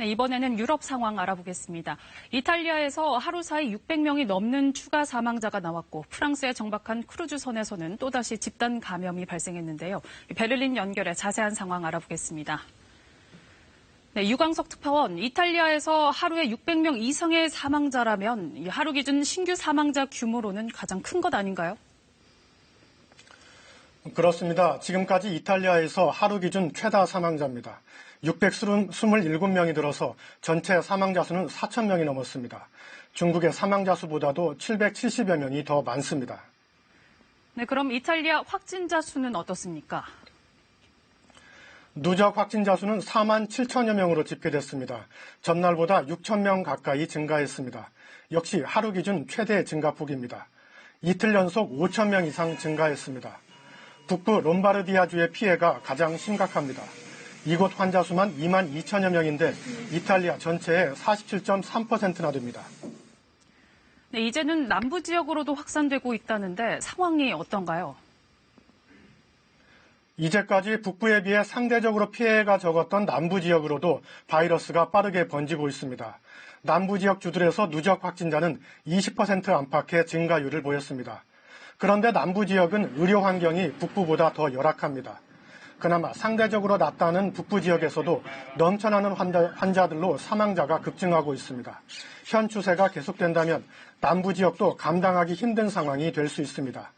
네, 이번에는 유럽 상황 알아보겠습니다. 이탈리아에서 하루 사이 600명이 넘는 추가 사망자가 나왔고 프랑스에 정박한 크루즈선에서는 또다시 집단 감염이 발생했는데요. 베를린 연결해 자세한 상황 알아보겠습니다. 네, 유광석 특파원, 이탈리아에서 하루에 600명 이상의 사망자라면 하루 기준 신규 사망자 규모로는 가장 큰 것 아닌가요? 그렇습니다. 지금까지 이탈리아에서 하루 기준 최다 사망자입니다. 627명이 들어서 전체 사망자 수는 4,000명이 넘었습니다. 중국의 사망자 수보다도 770여 명이 더 많습니다. 네, 그럼 이탈리아 확진자 수는 어떻습니까? 누적 확진자 수는 4만 7천여 명으로 집계됐습니다. 전날보다 6천 명 가까이 증가했습니다. 역시 하루 기준 최대 증가폭입니다. 이틀 연속 5천 명 이상 증가했습니다. 북부 롬바르디아주의 피해가 가장 심각합니다. 이곳 환자 수만 2만 2천여 명인데 이탈리아 전체의 47.3%나 됩니다. 네, 이제는 남부 지역으로도 확산되고 있다는데 상황이 어떤가요? 이제까지 북부에 비해 상대적으로 피해가 적었던 남부 지역으로도 바이러스가 빠르게 번지고 있습니다. 남부 지역 주들에서 누적 확진자는 20% 안팎의 증가율을 보였습니다. 그런데 남부 지역은 의료 환경이 북부보다 더 열악합니다. 그나마 상대적으로 낫다는 북부 지역에서도 넘쳐나는 환자들로 사망자가 급증하고 있습니다. 현 추세가 계속된다면 남부 지역도 감당하기 힘든 상황이 될 수 있습니다.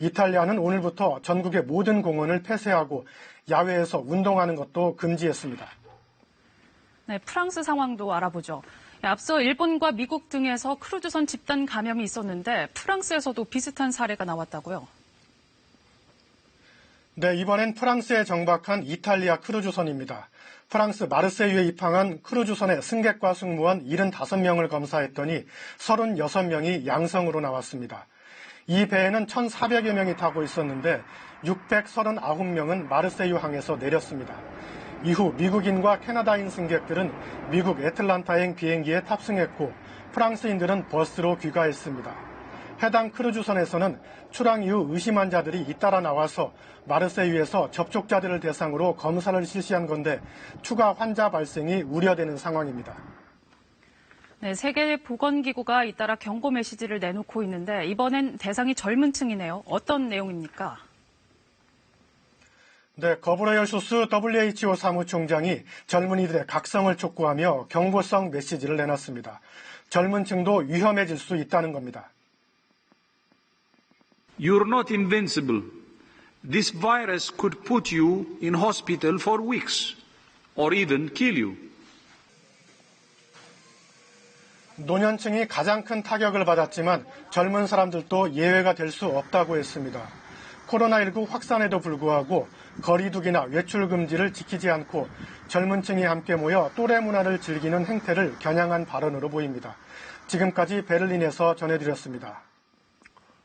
이탈리아는 오늘부터 전국의 모든 공원을 폐쇄하고 야외에서 운동하는 것도 금지했습니다. 네, 프랑스 상황도 알아보죠. 앞서 일본과 미국 등에서 크루즈선 집단 감염이 있었는데 프랑스에서도 비슷한 사례가 나왔다고요? 네, 이번엔 프랑스에 정박한 이탈리아 크루즈선입니다. 프랑스 마르세유에 입항한 크루즈선의 승객과 승무원 75명을 검사했더니 36명이 양성으로 나왔습니다. 이 배에는 1,400여 명이 타고 있었는데 639명은 마르세유항에서 내렸습니다. 이후 미국인과 캐나다인 승객들은 미국 애틀란타행 비행기에 탑승했고 프랑스인들은 버스로 귀가했습니다. 해당 크루즈선에서는 출항 이후 의심 환자들이 잇따라 나와서 마르세유에서 접촉자들을 대상으로 검사를 실시한 건데 추가 환자 발생이 우려되는 상황입니다. 네, 세계보건기구가 잇따라 경고 메시지를 내놓고 있는데 이번엔 대상이 젊은 층이네요. 어떤 내용입니까? 네, 거브레열수스 WHO 사무총장이 젊은이들의 각성을 촉구하며 경고성 메시지를 내놨습니다. 젊은 층도 위험해질 수 있다는 겁니다. You're not invincible. This virus could put you in hospital for weeks or even kill you. 노년층이 가장 큰 타격을 받았지만 젊은 사람들도 예외가 될 수 없다고 했습니다. 코로나19 확산에도 불구하고 거리두기나 외출 금지를 지키지 않고 젊은 층이 함께 모여 또래 문화를 즐기는 행태를 겨냥한 발언으로 보입니다. 지금까지 베를린에서 전해드렸습니다.